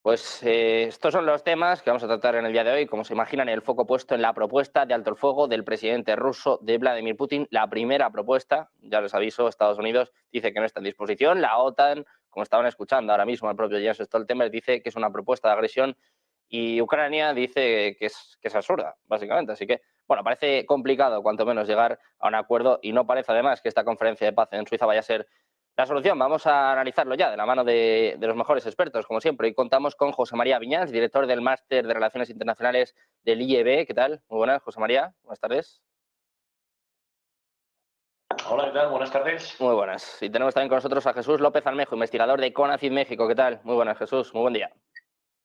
Pues estos son los temas que vamos a tratar en el día de hoy. Como se imaginan, el foco puesto en la propuesta de alto el fuego del presidente ruso de Vladimir Putin. La primera propuesta, ya les aviso, Estados Unidos dice que no está en disposición. La OTAN, como estaban escuchando ahora mismo, el propio Jens Stoltenberg dice que es una propuesta de agresión y Ucrania dice que es absurda, básicamente. Así que, bueno, parece complicado, cuanto menos, llegar a un acuerdo y no parece, además, que esta conferencia de paz en Suiza vaya a ser la solución. Vamos a analizarlo ya de la mano de los mejores expertos, como siempre. Y contamos con José María Viñals, director del Máster de Relaciones Internacionales del IEB. ¿Qué tal? Muy buenas, José María. Buenas tardes. Hola, ¿qué tal? Buenas tardes. Muy buenas. Y tenemos también con nosotros a Jesús López Almejo, investigador de CONACYT México. ¿Qué tal? Muy buenas, Jesús. Muy buen día.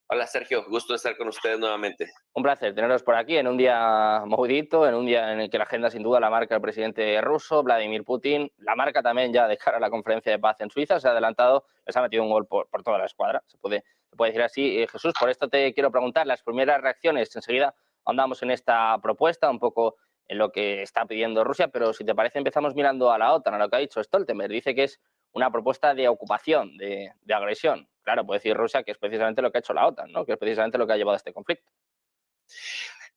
Hola Sergio, gusto de estar con ustedes nuevamente. Un placer teneros por aquí en un día movidito, en un día en el que la agenda sin duda la marca el presidente ruso, Vladimir Putin, la marca también ya de cara a la conferencia de paz en Suiza, se ha adelantado, les ha metido un gol por toda la escuadra, se puede decir así. Jesús, por esto te quiero preguntar las primeras reacciones, enseguida andamos en esta propuesta, un poco en lo que está pidiendo Rusia, pero si te parece empezamos mirando a la OTAN, a lo que ha dicho Stoltenberg, dice que es una propuesta de ocupación, de agresión. Claro, puede decir Rusia que es precisamente lo que ha hecho la OTAN, ¿no? Que es precisamente lo que ha llevado a este conflicto.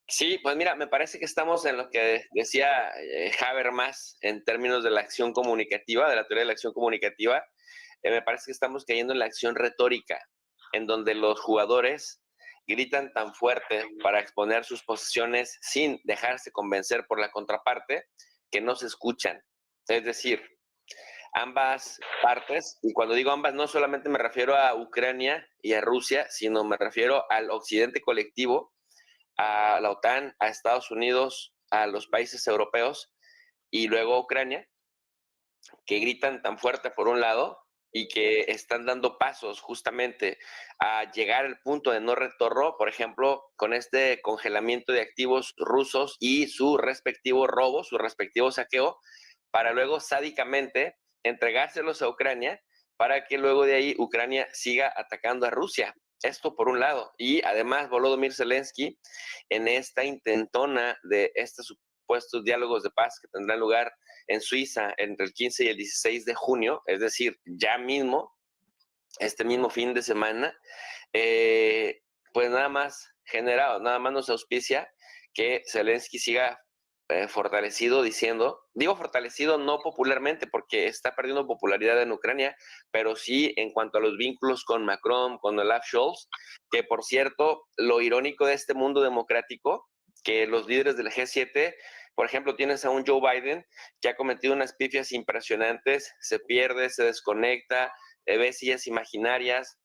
Sí, pues mira, me parece que estamos en lo que decía Habermas en términos de la acción comunicativa, de la teoría de la acción comunicativa. Me parece que estamos cayendo en la acción retórica, en donde los jugadores gritan tan fuerte para exponer sus posiciones sin dejarse convencer por la contraparte que no se escuchan. Es decir, ambas partes, y cuando digo ambas no solamente me refiero a Ucrania y a Rusia, sino me refiero al occidente colectivo, a la OTAN, a Estados Unidos, a los países europeos y luego a Ucrania, que gritan tan fuerte por un lado y que están dando pasos justamente a llegar al punto de no retorno, por ejemplo, con este congelamiento de activos rusos y su respectivo robo, su respectivo saqueo, para luego sádicamente entregárselos a Ucrania para que luego de ahí Ucrania siga atacando a Rusia. Esto por un lado. Y además Volodymyr Zelensky, en esta intentona de estos supuestos diálogos de paz que tendrán lugar en Suiza entre el 15 y el 16 de junio, es decir, ya mismo, este mismo fin de semana, pues nada más generado, nada más nos auspicia que Zelensky siga fortalecido diciendo, digo fortalecido no popularmente porque está perdiendo popularidad en Ucrania, pero sí en cuanto a los vínculos con Macron, con Olaf Scholz, que por cierto, lo irónico de este mundo democrático, que los líderes del G7, por ejemplo, tienes a un Joe Biden que ha cometido unas pifias impresionantes, se pierde, se desconecta, ve sillas imaginarias,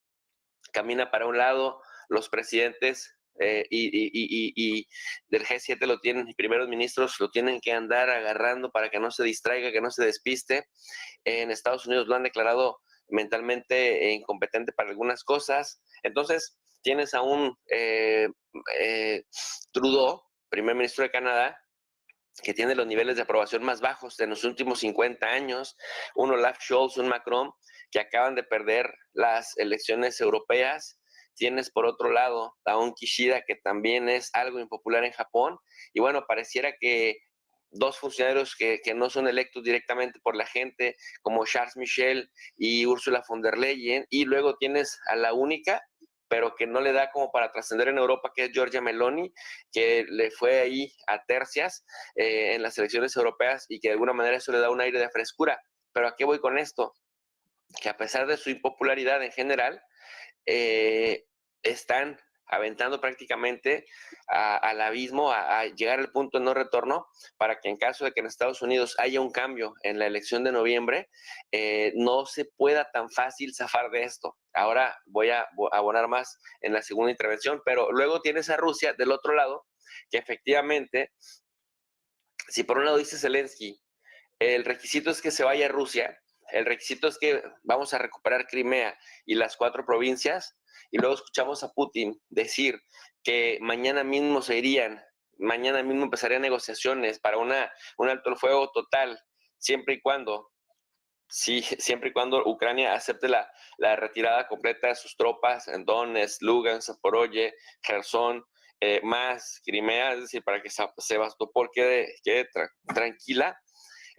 camina para un lado, los presidentes y del G7 lo tienen, y primeros ministros lo tienen que andar agarrando para que no se distraiga, que no se despiste. En Estados Unidos lo han declarado mentalmente incompetente para algunas cosas. Entonces, tienes a un Trudeau, primer ministro de Canadá, que tiene los niveles de aprobación más bajos de los últimos 50 años, un Olaf Scholz, un Macron, que acaban de perder las elecciones europeas. Tienes por otro lado a un Kishida, que también es algo impopular en Japón, y bueno, pareciera que dos funcionarios que no son electos directamente por la gente, como Charles Michel y Ursula von der Leyen, y luego tienes a la única pero que no le da como para trascender en Europa, que es Giorgia Meloni, que le fue ahí a tercias en las elecciones europeas y que de alguna manera eso le da un aire de frescura. Pero ¿a qué voy con esto? Que a pesar de su impopularidad en general, están aventando prácticamente al abismo, a llegar al punto de no retorno, para que en caso de que en Estados Unidos haya un cambio en la elección de noviembre, no se pueda tan fácil zafar de esto. Ahora voy a abonar más en la segunda intervención, pero luego tienes a Rusia del otro lado, que efectivamente, si por un lado dice Zelensky, el requisito es que se vaya a Rusia, el requisito es que vamos a recuperar Crimea y las 4 provincias, y luego escuchamos a Putin decir que mañana mismo se irían, mañana mismo empezarían negociaciones para un alto el fuego total, siempre y cuando Ucrania acepte la retirada completa de sus tropas en Donetsk, Lugansk, Zaporozhye, Gerson, más Crimea, es decir, para que Sebastopol quede tranquila.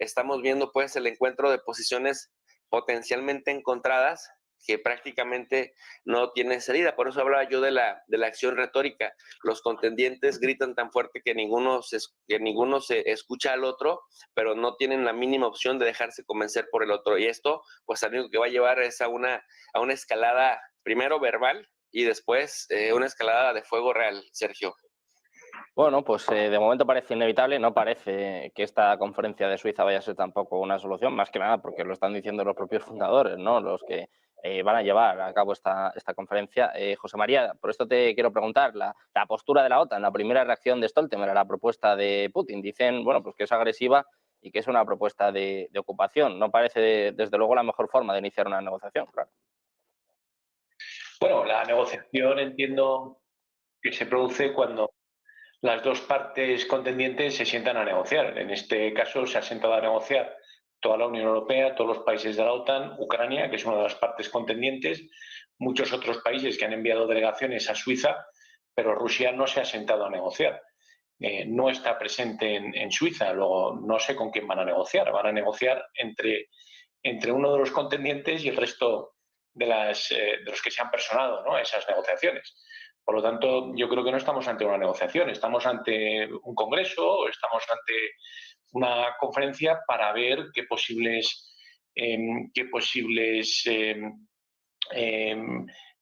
Estamos viendo pues el encuentro de posiciones potencialmente encontradas que prácticamente no tiene salida. Por eso hablaba yo de la acción retórica. Los contendientes gritan tan fuerte que ninguno se escucha al otro, pero no tienen la mínima opción de dejarse convencer por el otro. Y esto, pues, lo único que va a llevar es a una escalada, primero verbal y después una escalada de fuego real, Sergio. Bueno, pues de momento parece inevitable, no parece que esta conferencia de Suiza vaya a ser tampoco una solución, más que nada porque lo están diciendo los propios fundadores, ¿no? Los que van a llevar a cabo esta conferencia. José María, por esto te quiero preguntar, la postura de la OTAN, la primera reacción de Stoltenberg a la propuesta de Putin. Dicen, bueno, pues que es agresiva y que es una propuesta de ocupación. No parece, desde luego, la mejor forma de iniciar una negociación, claro. Bueno, la negociación entiendo que se produce cuando las dos partes contendientes se sientan a negociar. En este caso se ha sentado a negociar toda la Unión Europea, todos los países de la OTAN, Ucrania, que es una de las partes contendientes, muchos otros países que han enviado delegaciones a Suiza, pero Rusia no se ha sentado a negociar. No está presente en Suiza, luego no sé con quién van a negociar. Van a negociar entre uno de los contendientes y el resto de los que se han personado, ¿no?, a esas negociaciones. Por lo tanto, yo creo que no estamos ante una negociación, estamos ante un congreso o estamos ante una conferencia para ver qué posibles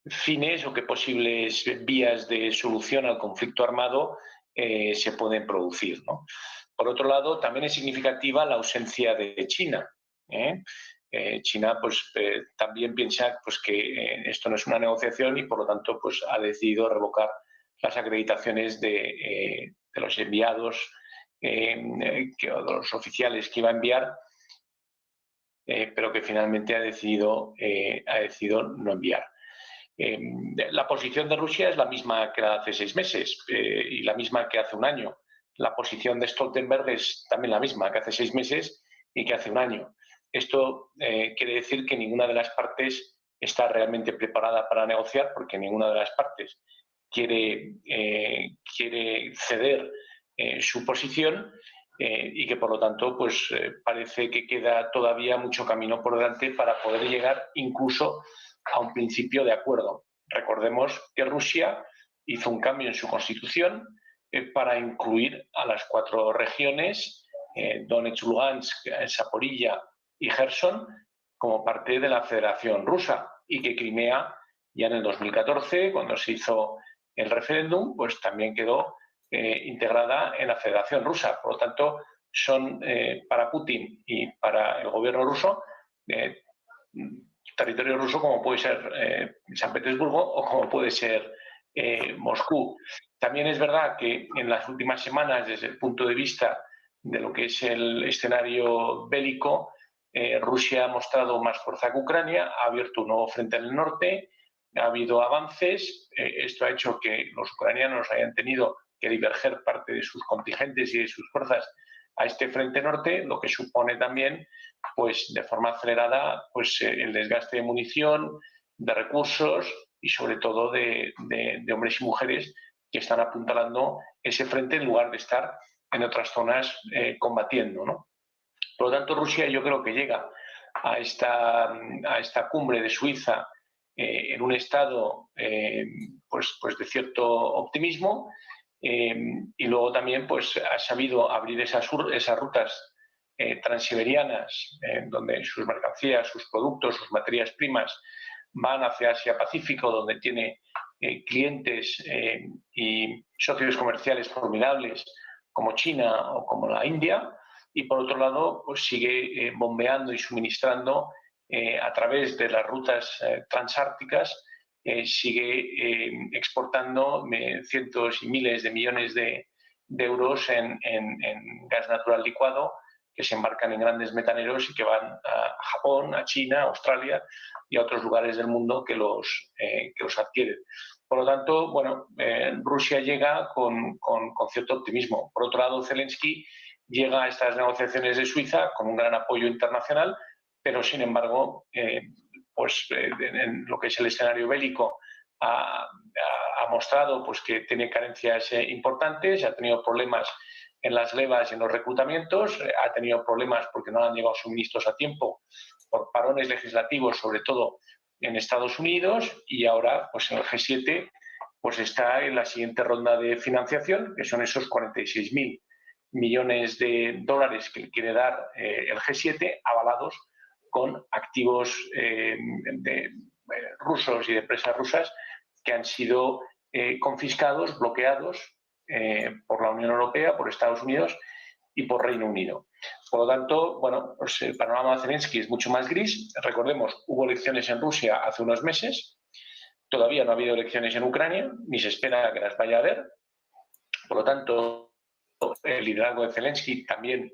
fines o qué posibles vías de solución al conflicto armado se pueden producir, ¿no? Por otro lado, también es significativa la ausencia de China. China también piensa pues, que esto no es una negociación y por lo tanto pues, ha decidido revocar las acreditaciones de los enviados o de los oficiales que iba a enviar, pero que finalmente ha decidido no enviar. La posición de Rusia es la misma que la de hace 6 meses y la misma que hace un año. La posición de Stoltenberg es también la misma que hace 6 meses y que hace un año. Esto quiere decir que ninguna de las partes está realmente preparada para negociar, porque ninguna de las partes quiere ceder su posición y que por lo tanto pues, parece que queda todavía mucho camino por delante para poder llegar incluso a un principio de acuerdo. Recordemos que Rusia hizo un cambio en su constitución para incluir a las 4 regiones, Donetsk, Lugansk, Zaporilla y Gerson, como parte de la Federación Rusa, y que Crimea ya en el 2014, cuando se hizo el referéndum, pues también quedó integrada en la Federación Rusa. Por lo tanto, son para Putin y para el gobierno ruso territorio ruso como puede ser San Petersburgo o como puede ser Moscú. También es verdad que en las últimas semanas, desde el punto de vista de lo que es el escenario bélico, Rusia ha mostrado más fuerza que Ucrania, ha abierto un nuevo frente en el norte, ha habido avances, esto ha hecho que los ucranianos hayan tenido que diverger parte de sus contingentes y de sus fuerzas a este frente norte, lo que supone también, pues de forma acelerada, pues el desgaste de munición, de recursos y sobre todo de hombres y mujeres que están apuntalando ese frente en lugar de estar en otras zonas combatiendo, ¿no? Por lo tanto, Rusia yo creo que llega a esta cumbre de Suiza en un estado pues de cierto optimismo y luego también pues ha sabido abrir esas rutas transiberianas donde sus mercancías, sus productos, sus materias primas van hacia Asia-Pacífico, donde tiene clientes y socios comerciales formidables como China o como la India, y por otro lado pues sigue bombeando y suministrando a través de las rutas transárticas, sigue exportando cientos y miles de millones de euros en gas natural licuado que se embarcan en grandes metaneros y que van a Japón, a China, a Australia y a otros lugares del mundo que los adquieren. Por lo tanto, bueno, Rusia llega con cierto optimismo. Por otro lado, Zelensky llega a estas negociaciones de Suiza con un gran apoyo internacional, pero sin embargo, en lo que es el escenario bélico ha mostrado pues, que tiene carencias importantes, ha tenido problemas en las levas y en los reclutamientos, ha tenido problemas porque no han llegado suministros a tiempo por parones legislativos, sobre todo en Estados Unidos y ahora pues en el G7 pues está en la siguiente ronda de financiación, que son esos 46.000 millones de dólares que quiere dar el G7, avalados con activos rusos y de empresas rusas que han sido confiscados, bloqueados por la Unión Europea, por Estados Unidos y por Reino Unido. Por lo tanto, bueno, pues el panorama de Zelensky es mucho más gris. Recordemos, hubo elecciones en Rusia hace unos meses. Todavía no ha habido elecciones en Ucrania, ni se espera que las vaya a haber. Por lo tanto, el liderazgo de Zelensky también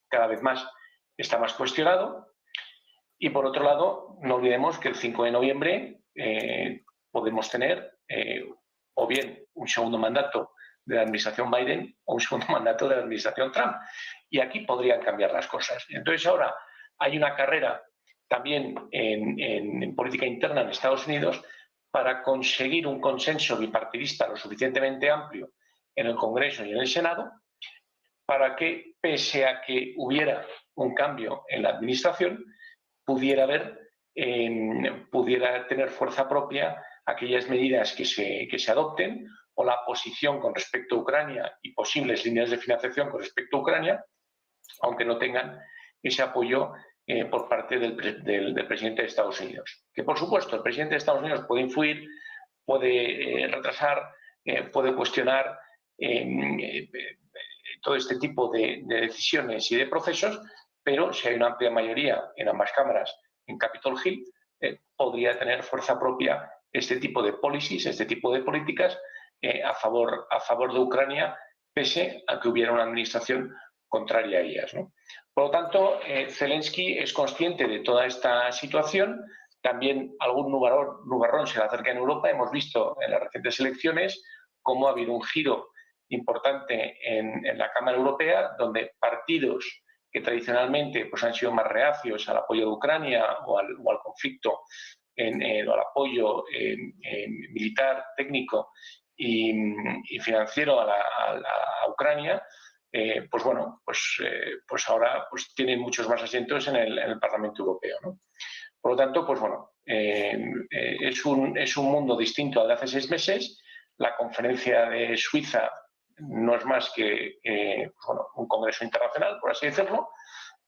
cada vez más está más cuestionado. Y por otro lado, no olvidemos que el 5 de noviembre podemos tener o bien un segundo mandato de la administración Biden o un segundo mandato de la administración Trump. Y aquí podrían cambiar las cosas. Entonces ahora hay una carrera también en política interna en Estados Unidos para conseguir un consenso bipartidista lo suficientemente amplio en el Congreso y en el Senado para que, pese a que hubiera un cambio en la administración, pudiera tener fuerza propia aquellas medidas que se adopten o la posición con respecto a Ucrania y posibles líneas de financiación con respecto a Ucrania, aunque no tengan ese apoyo por parte del presidente de Estados Unidos. Que, por supuesto, el presidente de Estados Unidos puede influir, puede retrasar, puede cuestionar todo este tipo de decisiones y de procesos, pero si hay una amplia mayoría en ambas cámaras en Capitol Hill, podría tener fuerza propia este tipo de policies, este tipo de políticas a favor de Ucrania, pese a que hubiera una administración contraria a ellas, ¿no? Por lo tanto, Zelensky es consciente de toda esta situación. También algún nubarrón se le acerca en Europa. Hemos visto en las recientes elecciones cómo ha habido un giro importante en la Cámara Europea, donde partidos que tradicionalmente pues, han sido más reacios al apoyo de Ucrania o al conflicto, o al apoyo militar, técnico y financiero a Ucrania, pues bueno, pues ahora pues tienen muchos más asientos en el Parlamento Europeo, ¿no? Por lo tanto, pues bueno, es un mundo distinto al de hace 6 meses. La conferencia de Suiza no es más que bueno, un congreso internacional, por así decirlo.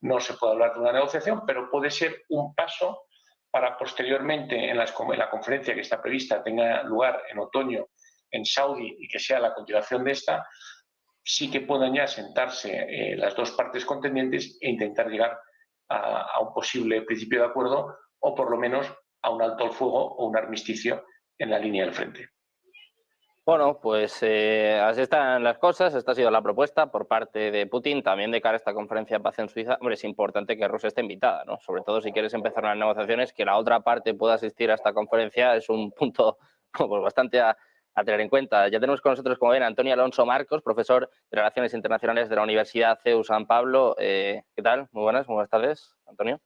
No se puede hablar de una negociación, pero puede ser un paso para posteriormente en la conferencia que está prevista tenga lugar en otoño en Saudi y que sea la continuación de esta, sí que puedan ya sentarse las dos partes contendientes e intentar llegar a un posible principio de acuerdo o por lo menos a un alto al fuego o un armisticio en la línea del frente. Bueno, pues así están las cosas. Esta ha sido la propuesta por parte de Putin. También de cara a esta conferencia de paz en Suiza, hombre, es importante que Rusia esté invitada, ¿no? Sobre todo si quieres empezar unas negociaciones, que la otra parte pueda asistir a esta conferencia es un punto pues, bastante a tener en cuenta. Ya tenemos con nosotros, como ven, Antonio Alonso Marcos, profesor de Relaciones Internacionales de la Universidad CEU San Pablo. ¿Qué tal? Muy buenas tardes, Antonio.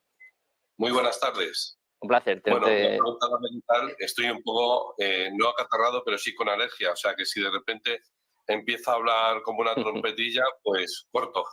Muy buenas tardes. Un placer. Bueno, una pregunta mental. Estoy un poco, no acatarrado, pero sí con alergia. O sea, que si de repente empieza a hablar como una trompetilla, pues corto.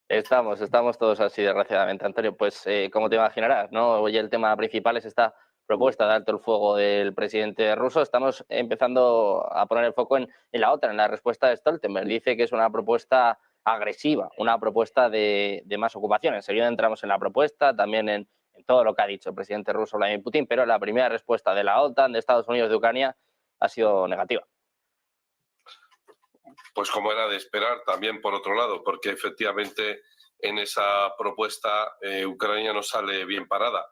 Estamos todos así, desgraciadamente, Antonio. Pues como te imaginarás, ¿no? Hoy el tema principal es esta propuesta de alto el fuego del presidente ruso. Estamos empezando a poner el foco en la otra, en la respuesta de Stoltenberg. Dice que es una propuesta agresiva, una propuesta de más ocupación. Enseguida entramos en la propuesta, también en todo lo que ha dicho el presidente ruso Vladimir Putin, pero la primera respuesta de la OTAN, de Estados Unidos, de Ucrania, ha sido negativa. Pues como era de esperar también por otro lado, porque efectivamente en esa propuesta Ucrania no sale bien parada.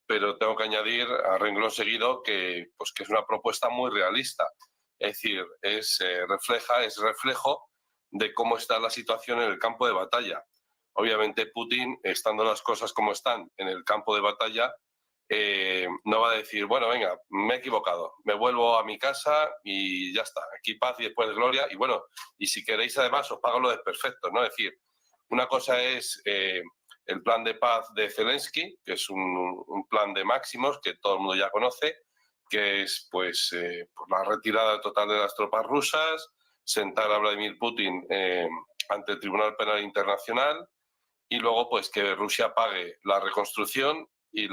Pero tengo que añadir a renglón seguido que es una propuesta muy realista. Es decir, es reflejo de cómo está la situación en el campo de batalla. Obviamente Putin, estando las cosas como están en el campo de batalla, no va a decir, bueno, venga, me he equivocado, me vuelvo a mi casa y ya está, aquí paz y después gloria. Y bueno, y si queréis además os pago lo desperfecto, ¿no? Es decir, una cosa es el plan de paz de Zelensky, que es un plan de máximos que todo el mundo ya conoce, que es pues la retirada total de las tropas rusas, sentar a Vladimir Putin ante el Tribunal Penal Internacional y luego pues que Rusia pague la reconstrucción y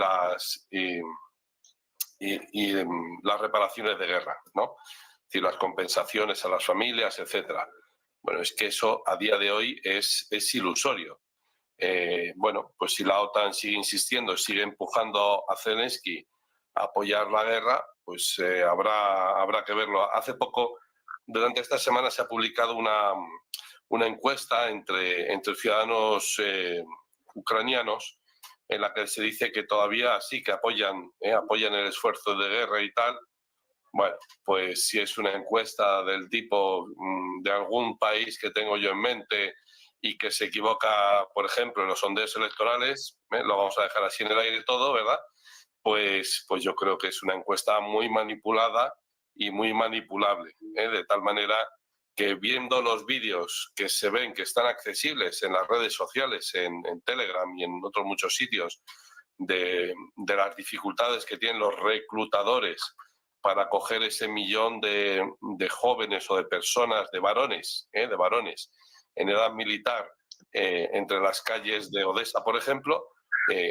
las reparaciones de guerra, ¿no? Es decir, las compensaciones a las familias, etcétera. Bueno, es que eso a día de hoy es ilusorio. Bueno, pues si la OTAN sigue insistiendo, sigue empujando a Zelensky a apoyar la guerra, pues habrá que verlo. Hace poco, durante esta semana, se ha publicado una encuesta entre ciudadanos ucranianos en la que se dice que todavía sí que apoyan el esfuerzo de guerra y tal. Bueno, pues si es una encuesta del tipo de algún país que tengo yo en mente y que se equivoca, por ejemplo, en los sondeos electorales, lo vamos a dejar así en el aire todo, ¿verdad? Pues yo creo que es una encuesta muy manipulada y muy manipulable, de tal manera que viendo los vídeos que se ven, que están accesibles en las redes sociales, en Telegram y en otros muchos sitios, de las dificultades que tienen los reclutadores para coger ese millón de jóvenes o de personas, de varones en edad militar, entre las calles de Odessa, por ejemplo,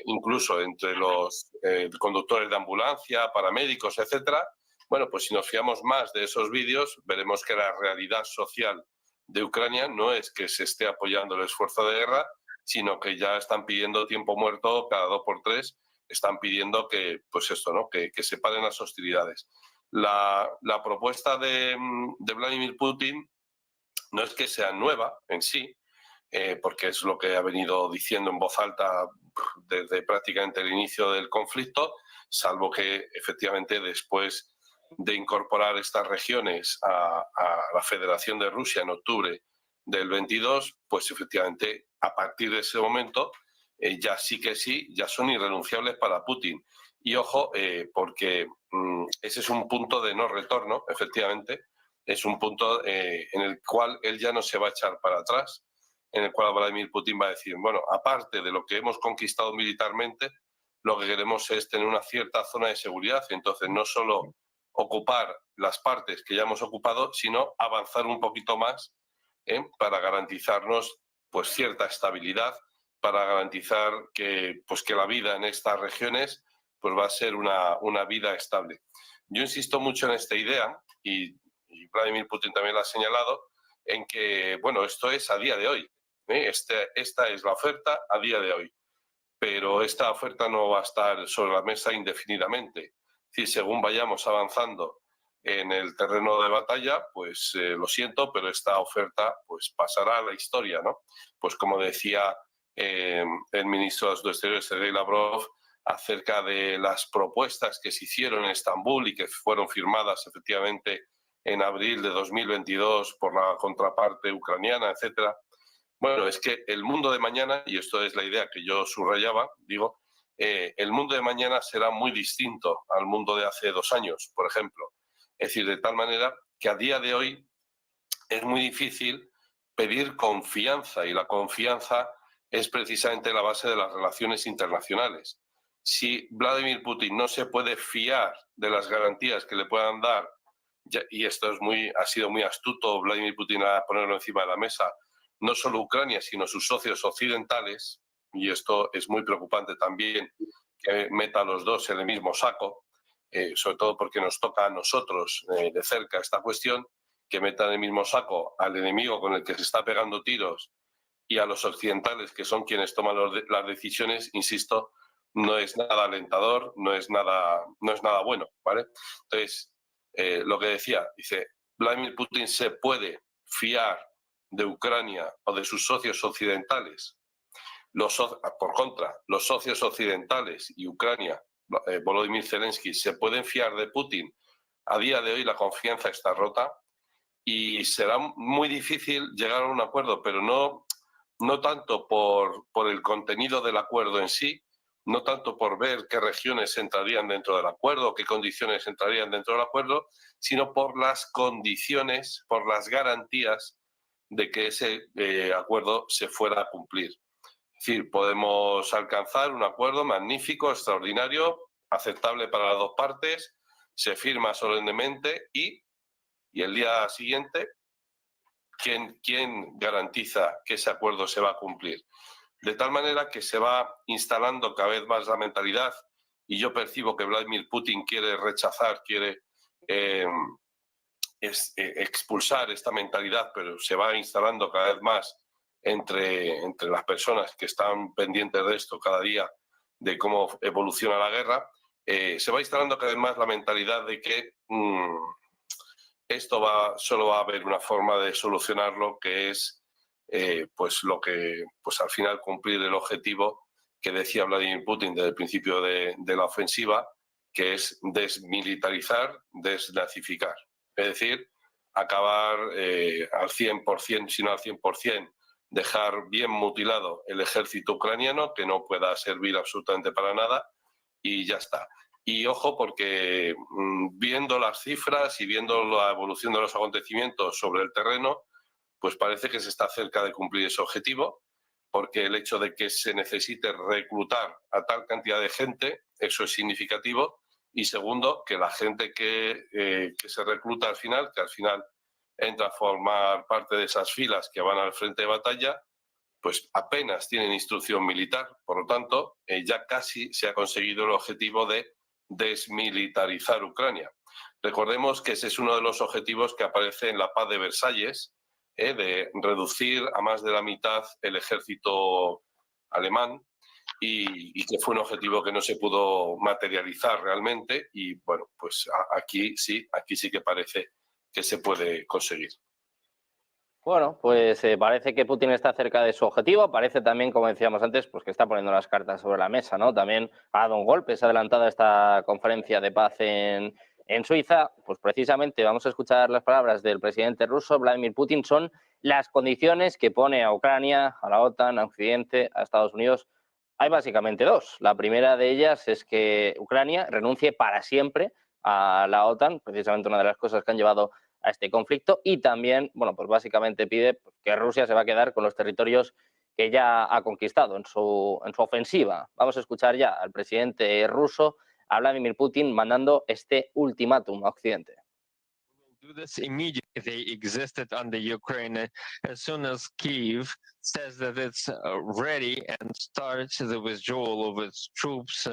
incluso entre los conductores de ambulancia, paramédicos, etcétera. Bueno, pues si nos fiamos más de esos vídeos, veremos que la realidad social de Ucrania no es que se esté apoyando el esfuerzo de guerra, sino que ya están pidiendo tiempo muerto cada 2 por 3, están pidiendo que, pues esto, ¿no? Que se paren las hostilidades. La propuesta de Vladimir Putin no es que sea nueva en sí, porque es lo que ha venido diciendo en voz alta desde prácticamente el inicio del conflicto, salvo que efectivamente después de incorporar estas regiones a la Federación de Rusia en octubre del 22, pues efectivamente a partir de ese momento ya sí que sí, ya son irrenunciables para Putin. Y ojo, porque ese es un punto de no retorno, efectivamente, es un punto en el cual él ya no se va a echar para atrás, en el cual Vladimir Putin va a decir, bueno, aparte de lo que hemos conquistado militarmente, lo que queremos es tener una cierta zona de seguridad, entonces no solo ocupar las partes que ya hemos ocupado, sino avanzar un poquito más para garantizarnos pues cierta estabilidad, para garantizar que la vida en estas regiones pues va a ser una vida estable. Yo insisto mucho en esta idea y Vladimir Putin también lo ha señalado, en que, bueno, esto es a día de hoy. Esta es la oferta a día de hoy. Pero esta oferta no va a estar sobre la mesa indefinidamente. Es decir, según vayamos avanzando en el terreno de batalla, pues lo siento, pero esta oferta pues pasará a la historia, ¿no? Pues como decía el ministro de Asuntos Exteriores, Sergei Lavrov, acerca de las propuestas que se hicieron en Estambul y que fueron firmadas efectivamente en abril de 2022 por la contraparte ucraniana, etcétera. Bueno, es que el mundo de mañana, y esto es la idea que yo subrayaba, digo, el mundo de mañana será muy distinto al mundo de hace 2 años, por ejemplo. Es decir, de tal manera que a día de hoy es muy difícil pedir confianza, y la confianza es precisamente la base de las relaciones internacionales. Si Vladimir Putin no se puede fiar de las garantías que le puedan dar, y esto ha sido muy astuto Vladimir Putin a ponerlo encima de la mesa, no solo Ucrania, sino sus socios occidentales, y esto es muy preocupante también, que meta a los dos en el mismo saco, sobre todo porque nos toca a nosotros de cerca esta cuestión, que meta en el mismo saco al enemigo con el que se está pegando tiros y a los occidentales, que son quienes toman las decisiones, insisto, no es nada alentador, no es nada bueno, ¿vale? Entonces, lo que decía, dice, Vladimir Putin se puede fiar de Ucrania o de sus socios occidentales. Por contra, los socios occidentales y Ucrania, Volodymyr Zelensky, se pueden fiar de Putin. A día de hoy la confianza está rota y será muy difícil llegar a un acuerdo, pero no tanto por el contenido del acuerdo en sí, no tanto por ver qué regiones entrarían dentro del acuerdo, qué condiciones entrarían dentro del acuerdo, sino por las condiciones, por las garantías de que ese acuerdo se fuera a cumplir. Es decir, podemos alcanzar un acuerdo magnífico, extraordinario, aceptable para las dos partes, se firma solemnemente y el día siguiente, ¿quién garantiza que ese acuerdo se va a cumplir? De tal manera que se va instalando cada vez más la mentalidad, y yo percibo que Vladimir Putin quiere rechazar, quiere expulsar esta mentalidad, pero se va instalando cada vez más entre las personas que están pendientes de esto cada día, de cómo evoluciona la guerra, se va instalando cada vez más la mentalidad de que solo va a haber una forma de solucionarlo, que es pues al final cumplir el objetivo que decía Vladimir Putin desde el principio de la ofensiva, que es desmilitarizar, desnazificar. Es decir, acabar al 100%, si no al 100%, dejar bien mutilado el ejército ucraniano, que no pueda servir absolutamente para nada, y ya está. Y ojo, porque viendo las cifras y viendo la evolución de los acontecimientos sobre el terreno, pues parece que se está cerca de cumplir ese objetivo, porque el hecho de que se necesite reclutar a tal cantidad de gente, eso es significativo. Y segundo, que la gente que se recluta al final, que al final entra a formar parte de esas filas que van al frente de batalla, pues apenas tienen instrucción militar. Por lo tanto, ya casi se ha conseguido el objetivo de desmilitarizar Ucrania. Recordemos que ese es uno de los objetivos que aparece en la paz de Versalles, de reducir a más de la mitad el ejército alemán, y que fue un objetivo que no se pudo materializar realmente, y bueno, pues aquí sí que parece que se puede conseguir. Bueno, pues parece que Putin está cerca de su objetivo. Parece también, como decíamos antes, pues que está poniendo las cartas sobre la mesa, ¿no? También ha dado un golpe, se ha adelantado a esta conferencia de paz en Suiza. Pues precisamente vamos a escuchar las palabras del presidente ruso, Vladimir Putin. Son las condiciones que pone a Ucrania, a la OTAN, a Occidente, a Estados Unidos. Hay básicamente dos. La primera de ellas es que Ucrania renuncie para siempre a la OTAN, precisamente una de las cosas que han llevado a este conflicto, y también, bueno, pues básicamente pide que Rusia se va a quedar con los territorios que ya ha conquistado en su ofensiva. Vamos a escuchar ya al presidente ruso, a Vladimir Putin, mandando este ultimátum a Occidente. Do this immediately. They existed under Ukraine. As soon as Kyiv says that it's ready and starts the withdrawal of its troops,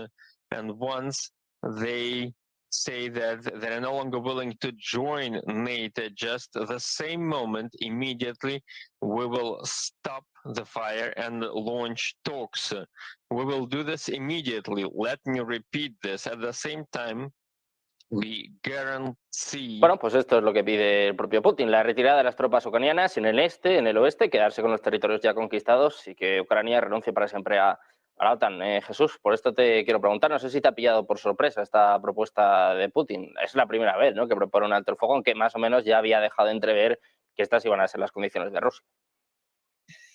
and once they say that they're no longer willing to join NATO, just the same moment, immediately, we will stop the fire and launch talks. We will do this immediately. Let me repeat this. At the same time, bueno, pues esto es lo que pide el propio Putin, la retirada de las tropas ucranianas en el este, en el oeste, quedarse con los territorios ya conquistados y que Ucrania renuncie para siempre a la OTAN. Jesús, por esto te quiero preguntar, no sé si te ha pillado por sorpresa esta propuesta de Putin. Es la primera vez, ¿no?, que propone un alto el fuego, aunque más o menos ya había dejado entrever que estas iban a ser las condiciones de Rusia.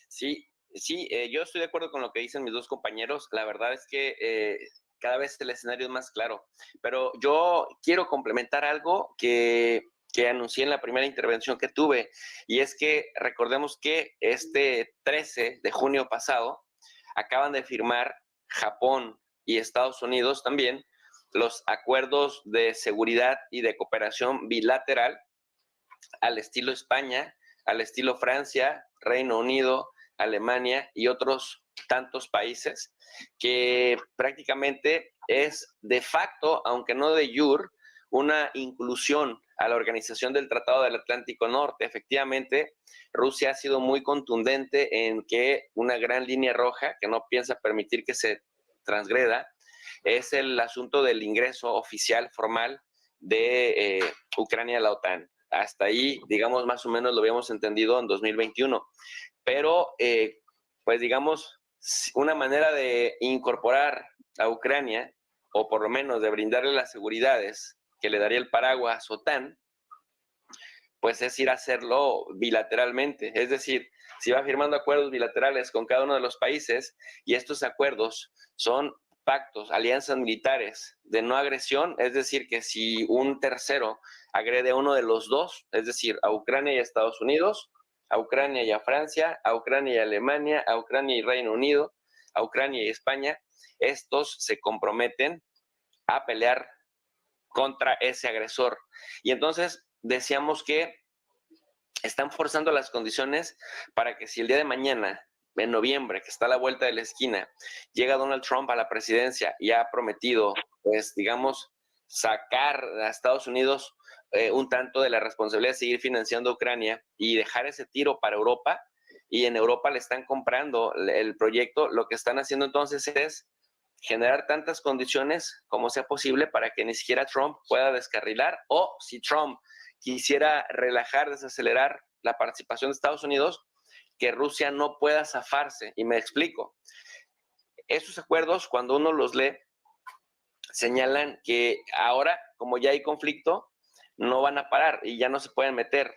Sí, yo estoy de acuerdo con lo que dicen mis dos compañeros. La verdad es que cada vez el escenario es más claro. Pero yo quiero complementar algo que anuncié en la primera intervención que tuve, y es que recordemos que este 13 de junio pasado acaban de firmar Japón y Estados Unidos también los acuerdos de seguridad y de cooperación bilateral al estilo España, al estilo Francia, Reino Unido, Alemania y otros tantos países, que prácticamente es de facto, aunque no de jure, una inclusión a la Organización del Tratado del Atlántico Norte. Efectivamente, Rusia ha sido muy contundente en que una gran línea roja que no piensa permitir que se transgreda es el asunto del ingreso oficial formal de Ucrania a la OTAN. Hasta ahí, digamos, más o menos lo habíamos entendido en 2021. Pero, pues digamos, una manera de incorporar a Ucrania, o por lo menos de brindarle las seguridades que le daría el paraguas OTAN, pues es ir a hacerlo bilateralmente. Es decir, si va firmando acuerdos bilaterales con cada uno de los países, y estos acuerdos son pactos, alianzas militares de no agresión, es decir, que si un tercero agrede a uno de los dos, es decir, a Ucrania y a Estados Unidos, a Ucrania y a Francia, a Ucrania y a Alemania, a Ucrania y Reino Unido, a Ucrania y España, estos se comprometen a pelear contra ese agresor. Y entonces decíamos que están forzando las condiciones para que si el día de mañana en noviembre, que está a la vuelta de la esquina, llega Donald Trump a la presidencia y ha prometido, pues, digamos, sacar a Estados Unidos un tanto de la responsabilidad de seguir financiando a Ucrania y dejar ese tiro para Europa, y en Europa le están comprando el proyecto, lo que están haciendo entonces es generar tantas condiciones como sea posible para que ni siquiera Trump pueda descarrilar, o si Trump quisiera relajar, desacelerar la participación de Estados Unidos, que Rusia no pueda zafarse. Y me explico. Esos acuerdos, cuando uno los lee, señalan que ahora, como ya hay conflicto, no van a parar y ya no se pueden meter.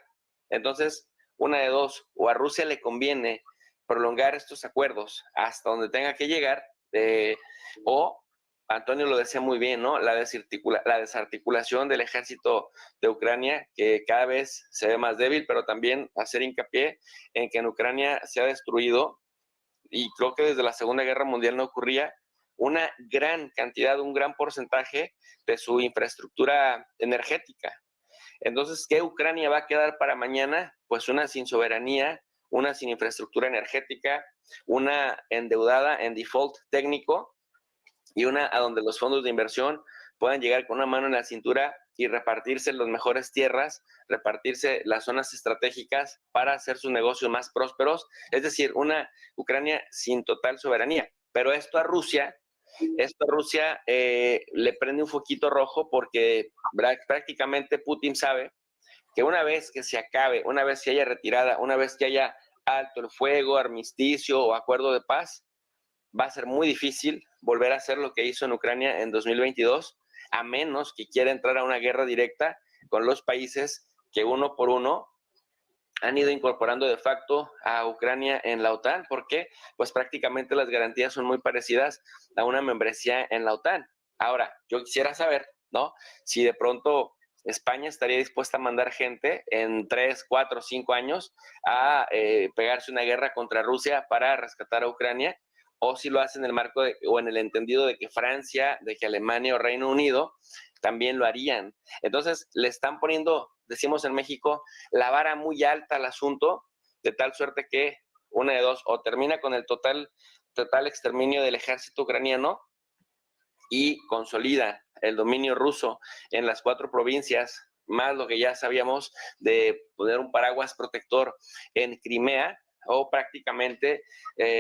Entonces, una de dos, o a Rusia le conviene prolongar estos acuerdos hasta donde tenga que llegar, o Antonio lo decía muy bien, ¿no? La desarticulación del ejército de Ucrania, que cada vez se ve más débil, pero también hacer hincapié en que en Ucrania se ha destruido, y creo que desde la Segunda Guerra Mundial no ocurría, una gran cantidad, un gran porcentaje de su infraestructura energética. Entonces, ¿qué Ucrania va a quedar para mañana? Pues una sin soberanía, una sin infraestructura energética, una endeudada en default técnico, y una a donde los fondos de inversión puedan llegar con una mano en la cintura y repartirse las mejores tierras, repartirse las zonas estratégicas para hacer sus negocios más prósperos. Es decir, una Ucrania sin total soberanía. Pero esto a Rusia le prende un foquito rojo, porque prácticamente Putin sabe que una vez que se acabe, una vez que haya retirada, una vez que haya alto el fuego, armisticio o acuerdo de paz, va a ser muy difícil volver a hacer lo que hizo en Ucrania en 2022, a menos que quiera entrar a una guerra directa con los países que uno por uno han ido incorporando de facto a Ucrania en la OTAN, porque pues prácticamente las garantías son muy parecidas a una membresía en la OTAN. Ahora, yo quisiera saber, ¿no?, si de pronto España estaría dispuesta a mandar gente en 3, 4, 5 años a pegarse una guerra contra Rusia para rescatar a Ucrania, o si lo hace en el marco o en el entendido de que Francia, de que Alemania o Reino Unido también lo harían. Entonces, le están poniendo, decimos en México, la vara muy alta al asunto, de tal suerte que una de dos, o termina con el total exterminio del ejército ucraniano y consolida el dominio ruso en las 4 provincias, más lo que ya sabíamos de poner un paraguas protector en Crimea, o prácticamente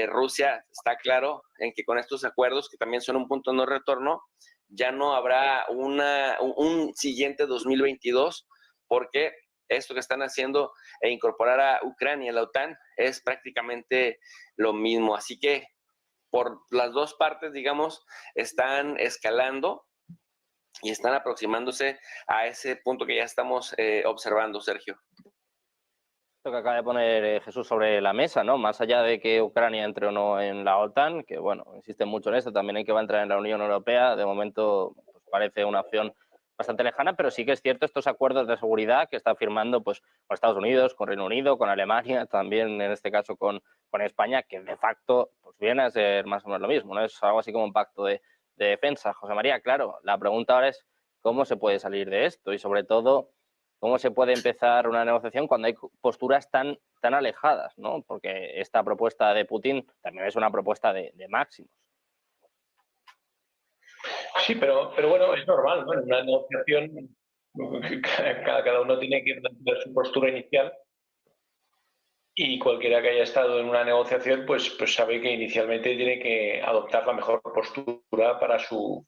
Rusia está claro en que con estos acuerdos, que también son un punto de no retorno, ya no habrá un siguiente 2022, porque esto que están haciendo e incorporar a Ucrania a la OTAN es prácticamente lo mismo. Así que por las dos partes, digamos, están escalando y están aproximándose a ese punto que ya estamos observando, Sergio. Esto que acaba de poner Jesús sobre la mesa, ¿no? Más allá de que Ucrania entre o no en la OTAN, que bueno, insisten mucho en esto, también hay que va a entrar en la Unión Europea, de momento pues, parece una opción bastante lejana, pero sí que es cierto estos acuerdos de seguridad que está firmando pues, con Estados Unidos, con Reino Unido, con Alemania, también en este caso con España, que de facto pues, viene a ser más o menos lo mismo, ¿no? Es algo así como un pacto de defensa. José María, claro, la pregunta ahora es cómo se puede salir de esto y sobre todo cómo se puede empezar una negociación cuando hay posturas tan alejadas, ¿no? Porque esta propuesta de Putin también es una propuesta de máximos. Sí, pero bueno, es normal, ¿no? En una negociación cada uno tiene que dar su postura inicial, y cualquiera que haya estado en una negociación pues sabe que inicialmente tiene que adoptar la mejor postura para su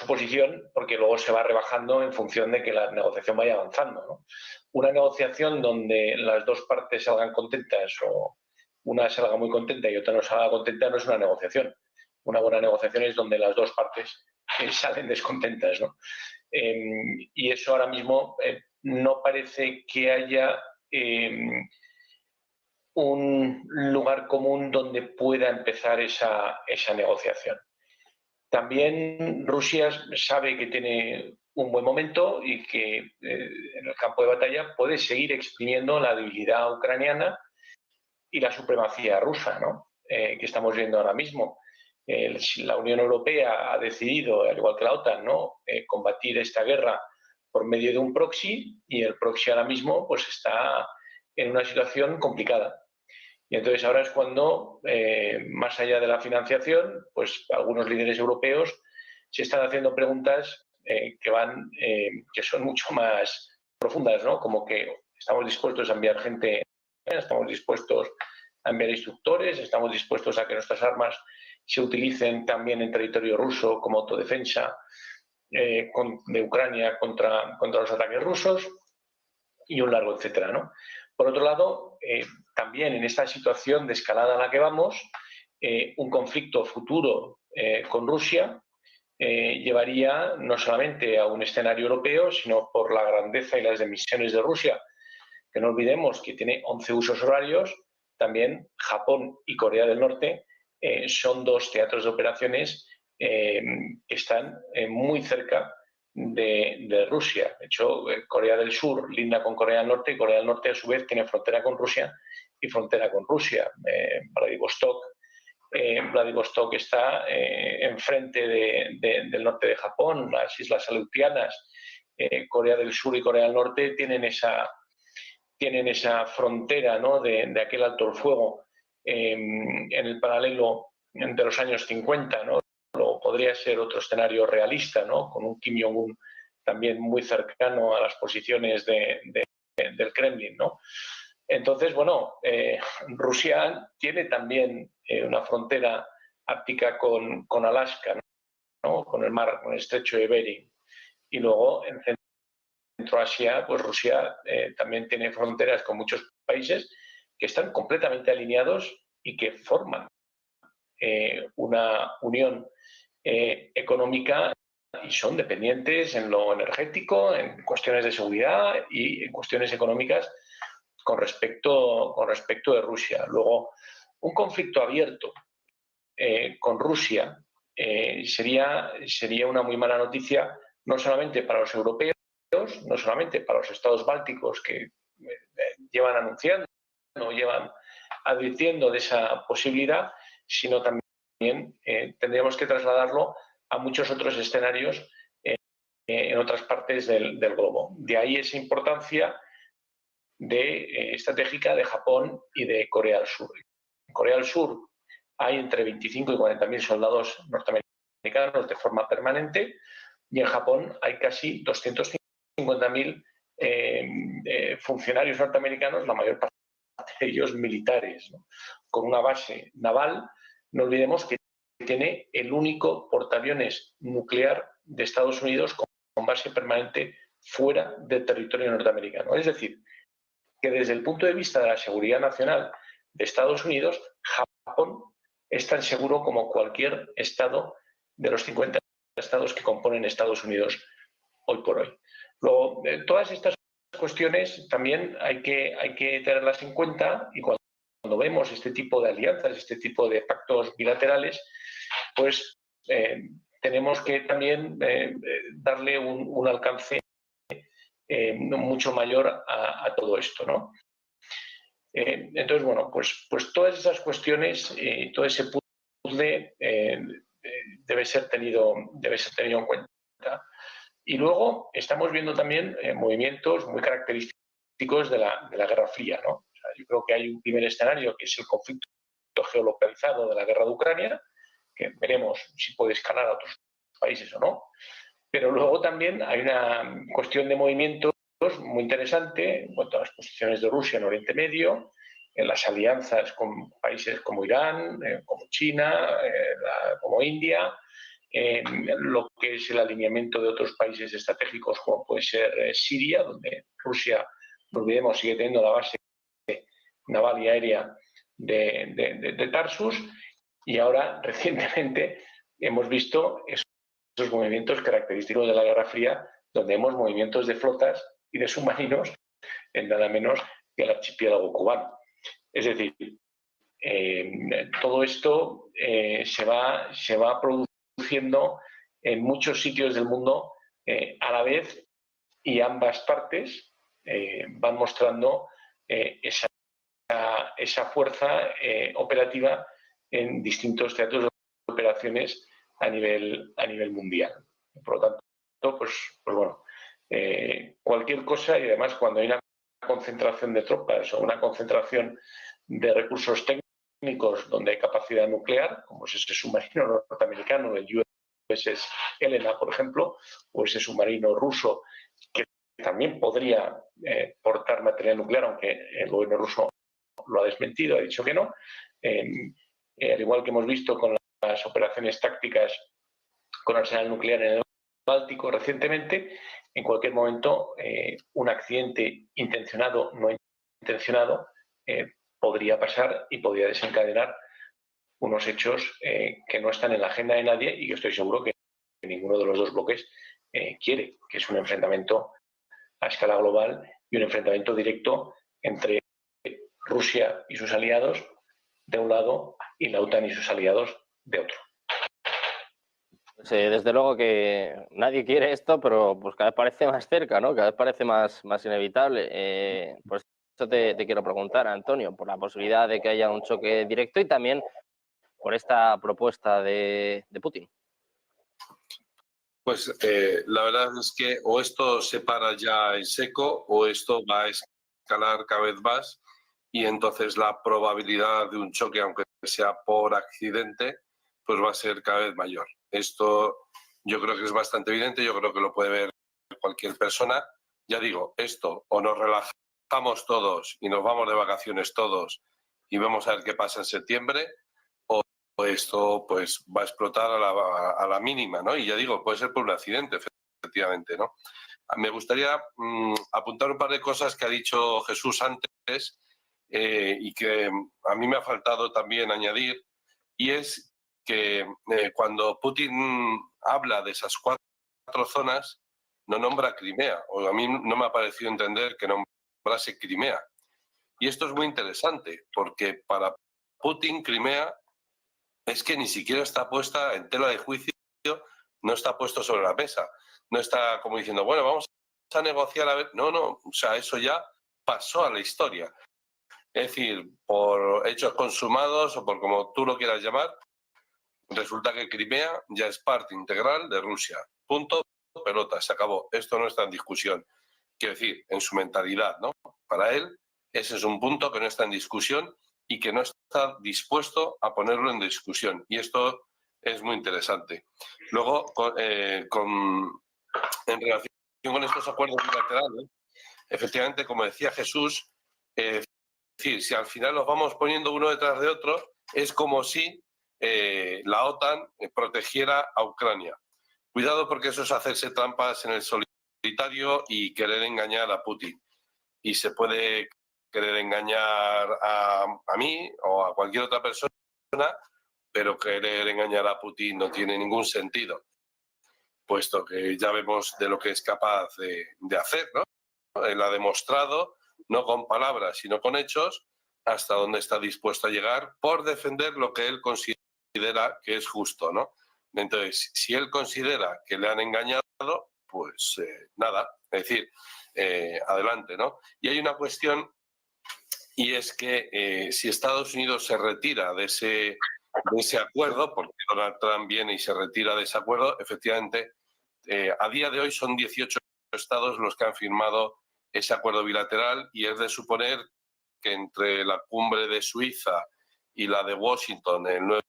posición, porque luego se va rebajando en función de que la negociación vaya avanzando, ¿no? Una negociación donde las dos partes salgan contentas, o una salga muy contenta y otra no salga contenta, no es una negociación. Una buena negociación es donde las dos partes salen descontentas, ¿no? Y eso ahora mismo no parece que haya un lugar común donde pueda empezar esa negociación. También Rusia sabe que tiene un buen momento y que en el campo de batalla puede seguir exprimiendo la debilidad ucraniana y la supremacía rusa, ¿no? Que estamos viendo ahora mismo. La Unión Europea ha decidido, al igual que la OTAN, ¿no? Combatir esta guerra por medio de un proxy, y el proxy ahora mismo pues está en una situación complicada. Y entonces ahora es cuando, más allá de la financiación, pues algunos líderes europeos se están haciendo preguntas que son mucho más profundas, ¿no? Como que estamos dispuestos a enviar gente, estamos dispuestos a enviar instructores, estamos dispuestos a que nuestras armas se utilicen también en territorio ruso como autodefensa de Ucrania contra los ataques rusos y un largo etcétera, ¿no? Por otro lado, también en esta situación de escalada a la que vamos, un conflicto futuro con Rusia llevaría no solamente a un escenario europeo, sino por la grandeza y las emisiones de Rusia, que no olvidemos que tiene 11 usos horarios, también Japón y Corea del Norte son dos teatros de operaciones que están muy cerca de Rusia. De hecho, Corea del Sur linda con Corea del Norte y Corea del Norte a su vez tiene frontera con Rusia y frontera con Rusia. Vladivostok está enfrente del norte de Japón, las Islas Aleutianas. Corea del Sur y Corea del Norte tienen esa frontera, ¿no? de aquel alto el fuego en el paralelo de los años 50, ¿no? Podría ser otro escenario realista, ¿no? Con un Kim Jong-un también muy cercano a las posiciones del Kremlin, ¿no? Entonces, bueno, Rusia tiene también una frontera ártica con Alaska, ¿no? Con el estrecho de Bering. Y luego, en Centroasia, pues Rusia también tiene fronteras con muchos países que están completamente alineados y que forman una unión económica y son dependientes en lo energético, en cuestiones de seguridad y en cuestiones económicas con respecto de Rusia. Luego, un conflicto abierto con Rusia sería una muy mala noticia, no solamente para los europeos, no solamente para los estados bálticos que llevan anunciando, llevan advirtiendo de esa posibilidad, sino también tendríamos que trasladarlo a muchos otros escenarios en otras partes del globo. De ahí esa importancia estratégica de Japón y de Corea del Sur. En Corea del Sur hay entre 25 y 40.000 soldados norteamericanos de forma permanente y en Japón hay casi 250.000 funcionarios norteamericanos, la mayor parte de ellos militares, ¿no? Con una base naval. No olvidemos que tiene el único portaaviones nuclear de Estados Unidos con base permanente fuera del territorio norteamericano. Es decir, que desde el punto de vista de la seguridad nacional de Estados Unidos, Japón es tan seguro como cualquier estado de los 50 estados que componen Estados Unidos hoy por hoy. Luego, todas estas cuestiones también hay que tenerlas en cuenta y cuando vemos este tipo de alianzas, este tipo de pactos bilaterales, pues tenemos que también darle un alcance mucho mayor a todo esto, ¿no? Entonces, bueno, pues todas esas cuestiones, todo ese puzzle debe ser tenido en cuenta. Y luego estamos viendo también movimientos muy característicos de la Guerra Fría, ¿no? O sea, yo creo que hay un primer escenario que es el conflicto geolocalizado de la guerra de Ucrania, que veremos si puede escalar a otros países o no. Pero luego también hay una cuestión de movimientos muy interesante en cuanto a las posiciones de Rusia en Oriente Medio, en las alianzas con países como Irán, como China, como India, lo que es el alineamiento de otros países estratégicos como puede ser Siria, donde Rusia, no olvidemos, sigue teniendo la base naval y aérea de Tarsus, y ahora recientemente hemos visto esos movimientos característicos de la Guerra Fría, donde vemos movimientos de flotas y de submarinos en nada menos que el archipiélago cubano. Es decir, todo esto se va produciendo en muchos sitios del mundo a la vez, y ambas partes van mostrando esa fuerza operativa en distintos teatros de operaciones a nivel mundial. Por lo tanto, pues bueno, cualquier cosa, y además cuando hay una concentración de tropas o una concentración de recursos técnicos donde hay capacidad nuclear, como es ese submarino norteamericano, el USS Helena, por ejemplo, o ese submarino ruso que también podría portar material nuclear, aunque el gobierno ruso lo ha desmentido, ha dicho que no. Al igual que hemos visto con las operaciones tácticas con arsenal nuclear en el Báltico recientemente, en cualquier momento un accidente intencionado o no intencionado podría pasar y podría desencadenar unos hechos que no están en la agenda de nadie y que estoy seguro que ninguno de los dos bloques quiere, que es un enfrentamiento a escala global y un enfrentamiento directo entre Rusia y sus aliados de un lado y la OTAN y sus aliados de otro. Desde luego que nadie quiere esto, pero pues cada vez parece más cerca, ¿no? Cada vez parece más inevitable. Por eso te quiero preguntar, Antonio, por la posibilidad de que haya un choque directo y también por esta propuesta de Putin. Pues la verdad es que o esto se para ya en seco o esto va a escalar cada vez más y entonces la probabilidad de un choque, aunque sea por accidente, pues va a ser cada vez mayor. Esto yo creo que es bastante evidente, yo creo que lo puede ver cualquier persona. Ya digo, esto o nos relajamos todos y nos vamos de vacaciones todos y vamos a ver qué pasa en septiembre, o esto pues va a explotar a la mínima, ¿no? Y ya digo, puede ser por un accidente, efectivamente, ¿no? Me gustaría apuntar un par de cosas que ha dicho Jesús antes y que a mí me ha faltado también añadir, y es que cuando Putin habla de esas 4 zonas, no nombra Crimea, o a mí no me ha parecido entender que nombrase Crimea. Y esto es muy interesante, porque para Putin Crimea es que ni siquiera está puesta en tela de juicio, no está puesto sobre la mesa, no está como diciendo, bueno, vamos a negociar a ver. No, o sea, eso ya pasó a la historia. Es decir, por hechos consumados o por como tú lo quieras llamar, resulta que Crimea ya es parte integral de Rusia. Punto, pelota, se acabó. Esto no está en discusión. Quiero decir, en su mentalidad, ¿no? Para él, ese es un punto que no está en discusión y que no está dispuesto a ponerlo en discusión. Y esto es muy interesante. Luego, en relación con estos acuerdos bilaterales, efectivamente, como decía Jesús, es decir, si al final los vamos poniendo uno detrás de otro, es como si la OTAN protegiera a Ucrania. Cuidado, porque eso es hacerse trampas en el solitario y querer engañar a Putin. Y se puede querer engañar a mí o a cualquier otra persona, pero querer engañar a Putin no tiene ningún sentido, puesto que ya vemos de lo que es capaz de hacer, ¿no? Él ha demostrado, no con palabras, sino con hechos, hasta dónde está dispuesto a llegar por defender lo que él considera que es justo, ¿no? Entonces, si él considera que le han engañado, pues nada, es decir, adelante, ¿no? Y hay una cuestión, y es que si Estados Unidos se retira de ese acuerdo, porque Donald Trump viene y se retira de ese acuerdo, efectivamente, a día de hoy son 18 estados los que han firmado ese acuerdo bilateral y es de suponer que entre la cumbre de Suiza y la de Washington el 9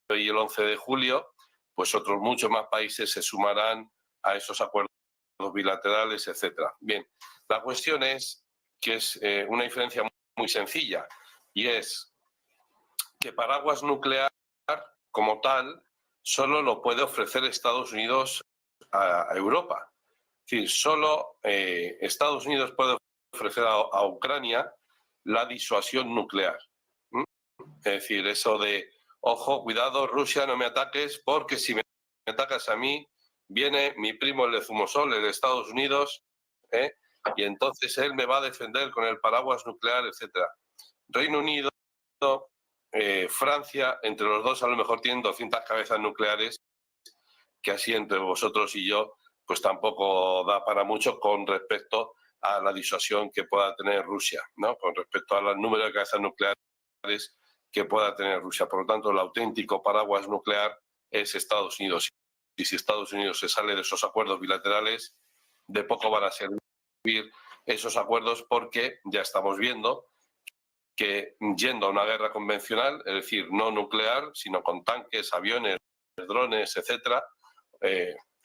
y el 11 de julio, pues otros muchos más países se sumarán a esos acuerdos bilaterales, etcétera. Bien, la cuestión es que es una diferencia muy sencilla y es que paraguas nuclear como tal solo lo puede ofrecer Estados Unidos a Europa. Es decir, solo Estados Unidos puede ofrecer a Ucrania la disuasión nuclear. Es decir, eso de, ojo, cuidado, Rusia, no me ataques, porque si me atacas a mí, viene mi primo el de Zumosol, el de Estados Unidos, y entonces él me va a defender con el paraguas nuclear, etcétera. Reino Unido, Francia, entre los dos a lo mejor tienen 200 cabezas nucleares, que así entre vosotros y yo, pues tampoco da para mucho con respecto a la disuasión que pueda tener Rusia, ¿no? Con respecto al número de cabezas nucleares que pueda tener Rusia. Por lo tanto, el auténtico paraguas nuclear es Estados Unidos. Y si Estados Unidos se sale de esos acuerdos bilaterales, de poco van a servir esos acuerdos porque ya estamos viendo que yendo a una guerra convencional, es decir, no nuclear, sino con tanques, aviones, drones, etcétera,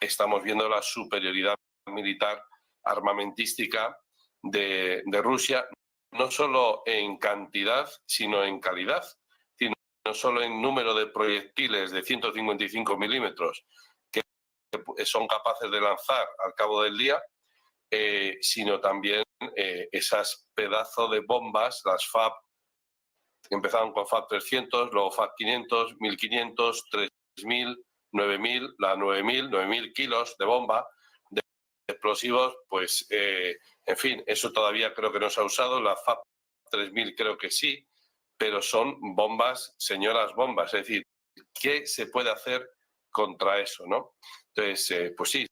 estamos viendo la superioridad militar armamentística de Rusia, no solo en cantidad, sino en calidad. No solo en número de proyectiles de 155 milímetros que son capaces de lanzar al cabo del día, sino también esas pedazos de bombas, las FAB, que empezaron con FAB 300, luego FAB 500, 1500, 3000, 9000, la 9000 kilos de bomba, de explosivos, pues, en fin, eso todavía creo que no se ha usado, la FAB 3000 creo que sí, pero son bombas, señoras bombas, es decir, ¿qué se puede hacer contra eso, no? Entonces, pues sí,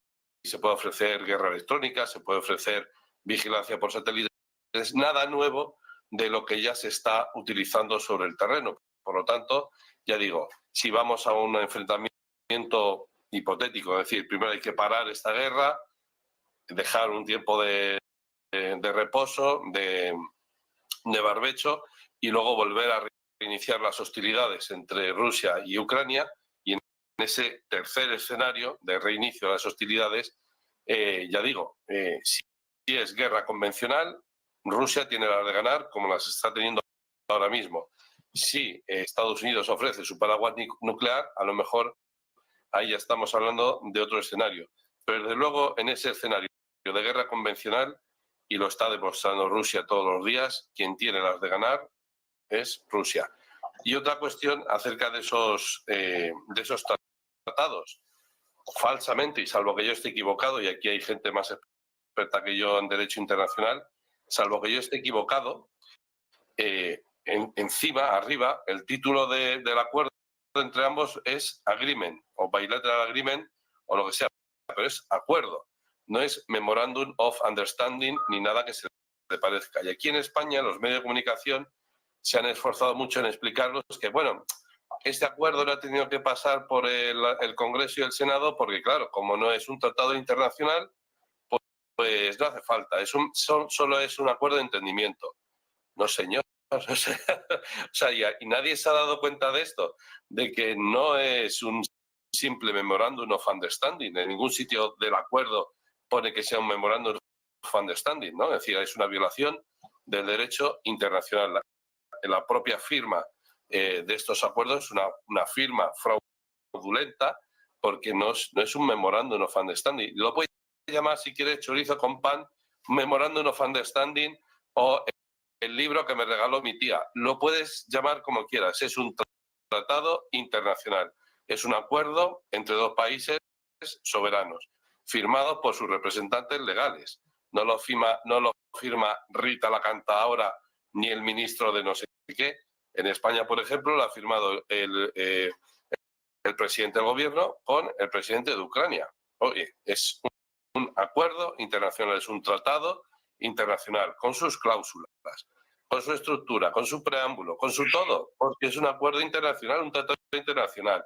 se puede ofrecer guerra electrónica, se puede ofrecer vigilancia por satélite, es nada nuevo de lo que ya se está utilizando sobre el terreno. Por lo tanto, ya digo, si vamos a un enfrentamiento hipotético, es decir, primero hay que parar esta guerra, dejar un tiempo de reposo, de barbecho, y luego volver a reiniciar las hostilidades entre Rusia y Ucrania, y en ese tercer escenario de reinicio de las hostilidades, ya digo, si es guerra convencional, Rusia tiene las de ganar como las está teniendo ahora mismo. Si Estados Unidos ofrece su paraguas nuclear, a lo mejor ahí ya estamos hablando de otro escenario. Pero desde luego en ese escenario de guerra convencional, y lo está demostrando Rusia todos los días, quien tiene las de ganar es Rusia. Y otra cuestión acerca de esos tratados. Falsamente, y salvo que yo esté equivocado, y aquí hay gente más experta que yo en derecho internacional, salvo que yo esté equivocado, encima, arriba, el título del acuerdo entre ambos es agreement, o bilateral agreement, o lo que sea, pero es acuerdo, no es memorandum of understanding ni nada que se le parezca. Y aquí en España los medios de comunicación se han esforzado mucho en explicarnos que, bueno, este acuerdo no ha tenido que pasar por el Congreso y el Senado porque, claro, como no es un tratado internacional, pues no hace falta, solo es un acuerdo de entendimiento. No, señor. O sea, y nadie se ha dado cuenta de esto, de que no es un simple memorandum of understanding. En ningún sitio del acuerdo pone que sea un memorandum of understanding, ¿no? Es decir, es una violación del derecho internacional. La propia firma de estos acuerdos es una firma fraudulenta porque no es un memorandum of understanding. Lo puede llamar, si quiere, chorizo con pan, memorandum of understanding, o el libro que me regaló mi tía. Lo puedes llamar como quieras. Es un tratado internacional. Es un acuerdo entre dos países soberanos, firmado por sus representantes legales. No lo firma Rita la Cantaora ni el ministro de no sé qué. En España, por ejemplo, lo ha firmado el presidente del gobierno con el presidente de Ucrania. Oye, es un acuerdo internacional, es un tratado internacional, con sus cláusulas, con su estructura, con su preámbulo, con su todo, porque es un acuerdo internacional, un tratado internacional,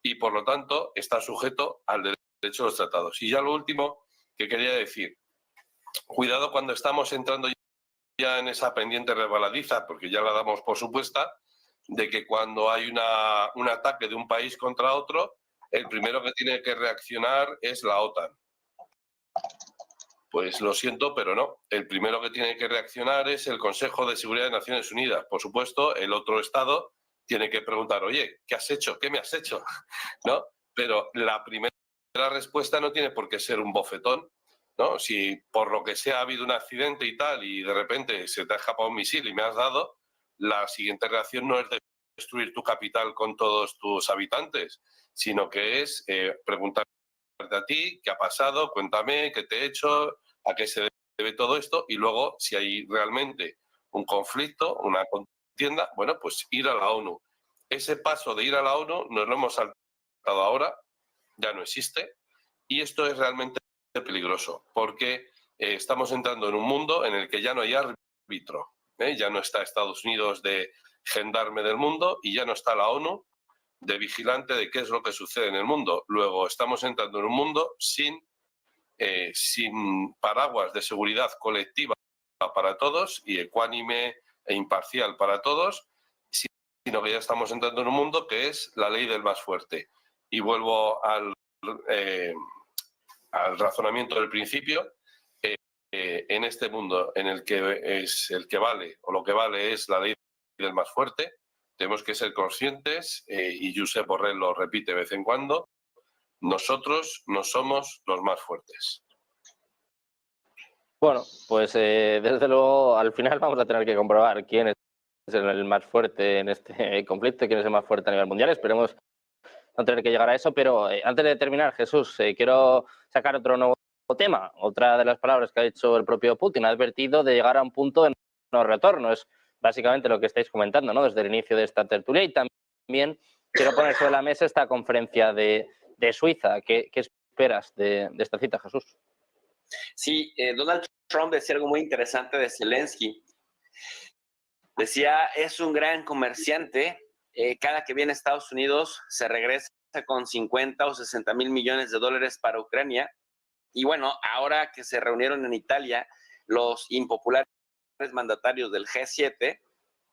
y por lo tanto está sujeto al derecho de los tratados. Y ya lo último que quería decir, cuidado cuando estamos entrando ya en esa pendiente resbaladiza, porque ya la damos por supuesta, de que cuando hay un ataque de un país contra otro, el primero que tiene que reaccionar es la OTAN. Pues lo siento, pero no. El primero que tiene que reaccionar es el Consejo de Seguridad de Naciones Unidas. Por supuesto, el otro Estado tiene que preguntar, oye, ¿qué has hecho? ¿Qué me has hecho? ¿No? Pero la primera respuesta no tiene por qué ser un bofetón, ¿no? Si por lo que sea ha habido un accidente y tal, y de repente se te ha escapado un misil y me has dado, la siguiente reacción no es destruir tu capital con todos tus habitantes, sino que es preguntar a ti, ¿qué ha pasado? Cuéntame, ¿qué te he hecho? ¿A qué se debe todo esto? Y luego, si hay realmente un conflicto, una contienda, bueno, pues ir a la ONU. Ese paso de ir a la ONU nos lo hemos saltado ahora, ya no existe, y esto es realmente peligroso, porque estamos entrando en un mundo en el que ya no hay árbitro, ya no está Estados Unidos de gendarme del mundo y ya no está la ONU de vigilante de qué es lo que sucede en el mundo. Luego estamos entrando en un mundo sin paraguas de seguridad colectiva para todos y ecuánime, e imparcial para todos, sino que ya estamos entrando en un mundo que es la ley del más fuerte. Y vuelvo al razonamiento del principio. En este mundo en el que es el que vale, o lo que vale es la ley del más fuerte, tenemos que ser conscientes, y Josep Borrell lo repite de vez en cuando, nosotros no somos los más fuertes. Bueno, pues desde luego al final vamos a tener que comprobar quién es el más fuerte en este conflicto, quién es el más fuerte a nivel mundial. Esperemos no tener que llegar a eso, pero antes de terminar, Jesús, quiero sacar otro nuevo tema. Otra de las palabras que ha dicho el propio Putin, ha advertido de llegar a un punto de no retorno. Es básicamente lo que estáis comentando, ¿no? Desde el inicio de esta tertulia. Y también quiero poner sobre la mesa esta conferencia de Suiza. ¿Qué esperas de esta cita, Jesús? Sí, Donald Trump decía algo muy interesante de Zelensky. Decía, es un gran comerciante. Cada que viene a Estados Unidos se regresa con 50 o 60 mil millones de dólares para Ucrania. Y bueno, ahora que se reunieron en Italia los impopulares mandatarios del G7,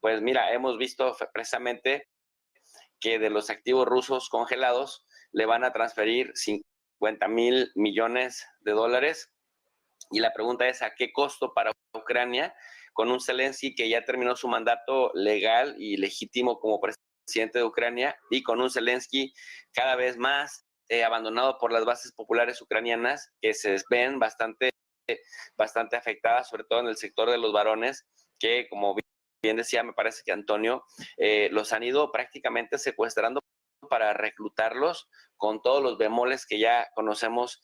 pues mira, hemos visto precisamente que de los activos rusos congelados le van a transferir 50 mil millones de dólares. Y la pregunta es, ¿a qué costo para Ucrania? Con un Zelensky que ya terminó su mandato legal y legítimo como presidente de Ucrania, y con un Zelensky cada vez más abandonado por las bases populares ucranianas, que se ven bastante afectadas, sobre todo en el sector de los varones, que como bien decía, me parece que Antonio, los han ido prácticamente secuestrando para reclutarlos, con todos los bemoles que ya conocemos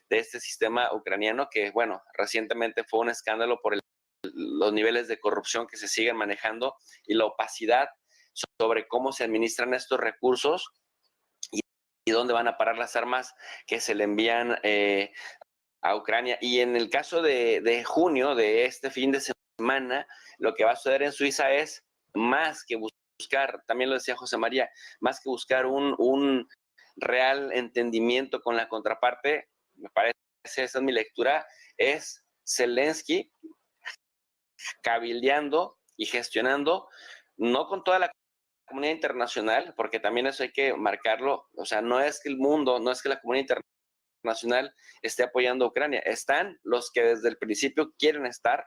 de este sistema ucraniano, que bueno, recientemente fue un escándalo por los niveles de corrupción que se siguen manejando y la opacidad sobre cómo se administran estos recursos y dónde van a parar las armas que se le envían a Ucrania. Y en el caso de junio, de este fin de semana, lo que va a suceder en Suiza es más que buscar, también lo decía José María, más que buscar un real entendimiento con la contraparte, me parece, esa es mi lectura, es Zelensky cabildeando y gestionando, no con toda la comunidad internacional, porque también eso hay que marcarlo, o sea, no es que el mundo, no es que la comunidad internacional esté apoyando a Ucrania, están los que desde el principio quieren estar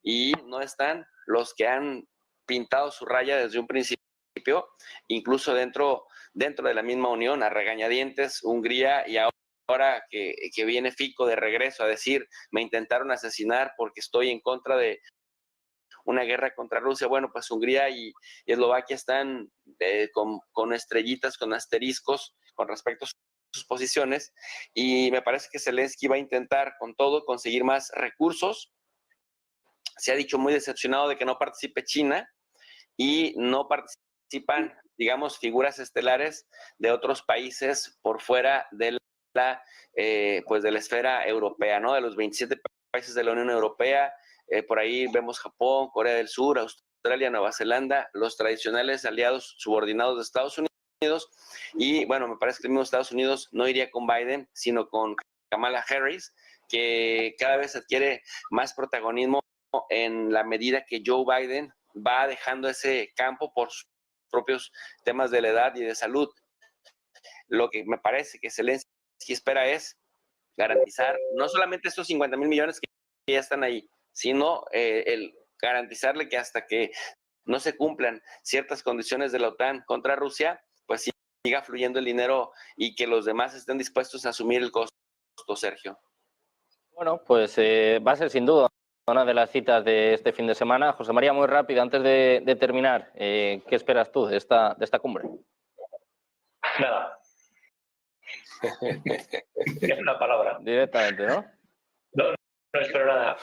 y no están los que han pintado su raya desde un principio, incluso dentro de la misma Unión, a regañadientes, Hungría, y ahora que viene Fico de regreso a decir, me intentaron asesinar porque estoy en contra de una guerra contra Rusia. Bueno, pues Hungría y Eslovaquia están con estrellitas, con asteriscos con respecto a sus posiciones, y me parece que Zelensky va a intentar con todo conseguir más recursos. Se ha dicho muy decepcionado de que no participe China y no participan, digamos, figuras estelares de otros países por fuera de pues de la esfera europea, ¿no? De los 27 países de la Unión Europea, por ahí vemos Japón, Corea del Sur, Australia, Nueva Zelanda, los tradicionales aliados subordinados de Estados Unidos. Y bueno, me parece que el mismo Estados Unidos no iría con Biden, sino con Kamala Harris, que cada vez adquiere más protagonismo en la medida que Joe Biden va dejando ese campo por sus propios temas de la edad y de salud. Lo que me parece que Zelensky espera es garantizar no solamente estos 50 mil millones que ya están ahí, sino el garantizarle que hasta que no se cumplan ciertas condiciones de la OTAN contra Rusia, pues siga fluyendo el dinero y que los demás estén dispuestos a asumir el costo, Sergio. Bueno, pues va a ser sin duda una de las citas de este fin de semana. José María, muy rápido, antes de terminar, ¿qué esperas tú de esta cumbre? Nada. Es una palabra. Directamente, ¿no? No espero nada.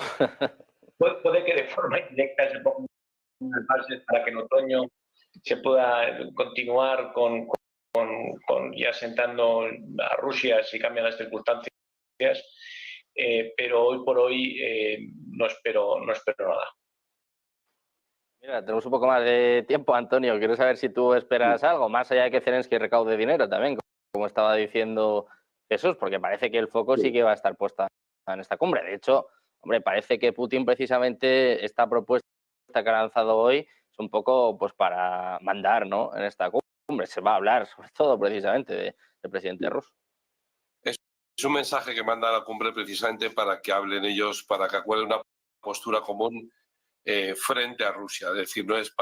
Puede que de forma indirecta se pongan unas bases para que en otoño se pueda continuar con ya sentando a Rusia si cambian las circunstancias, pero hoy por hoy no espero nada. Mira, tenemos un poco más de tiempo, Antonio. Quiero saber si tú esperas algo, más allá de que Zelensky recaude dinero también, como estaba diciendo Jesús, porque parece que el foco sí que va a estar puesta en esta cumbre. De hecho, hombre, parece que Putin precisamente esta propuesta que ha lanzado hoy es un poco pues para mandar, ¿no?, en esta cumbre. Se va a hablar sobre todo precisamente del presidente ruso. Es un mensaje que manda a la cumbre precisamente para que hablen ellos, para que acuerden una postura común frente a Rusia. Es decir, no es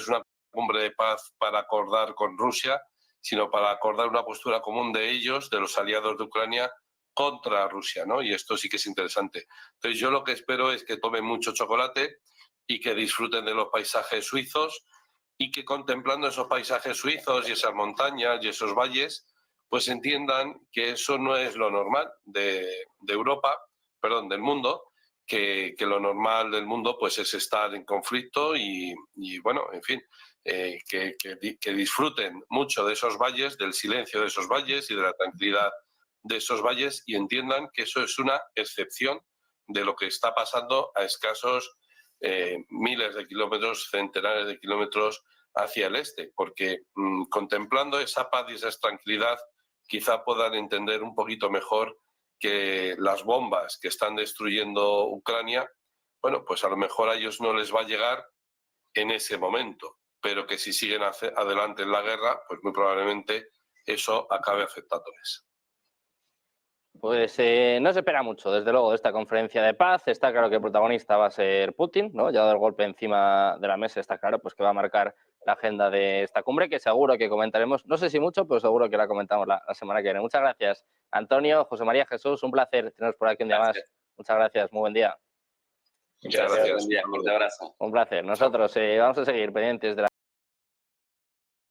una cumbre de paz para acordar con Rusia, sino para acordar una postura común de ellos, de los aliados de Ucrania, contra Rusia, ¿no? Y esto sí que es interesante. Entonces yo lo que espero es que tomen mucho chocolate y que disfruten de los paisajes suizos y que contemplando esos paisajes suizos y esas montañas y esos valles, pues entiendan que eso no es lo normal de Europa, perdón, del mundo, que lo normal del mundo pues es estar en conflicto y bueno, en fin, que disfruten mucho de esos valles, del silencio de esos valles y de la tranquilidad de esos valles y entiendan que eso es una excepción de lo que está pasando a escasos miles de kilómetros, centenares de kilómetros hacia el este, porque contemplando esa paz y esa tranquilidad quizá puedan entender un poquito mejor que las bombas que están destruyendo Ucrania, bueno, pues a lo mejor a ellos no les va a llegar en ese momento, pero que si siguen adelante en la guerra, pues muy probablemente eso acabe afectándoles. Pues no se espera mucho, desde luego, de esta conferencia de paz. Está claro que el protagonista va a ser Putin, ¿no? Ya dado el golpe encima de la mesa, está claro pues que va a marcar la agenda de esta cumbre, que seguro que comentaremos, no sé si mucho, pero seguro que la comentamos la semana que viene. Muchas gracias, Antonio, José María, Jesús, un placer teneros por aquí un día más. Muchas gracias, muy buen día. Muchas gracias. Buen día, fuerte abrazo. Un placer. Nosotros vamos a seguir pendientes de la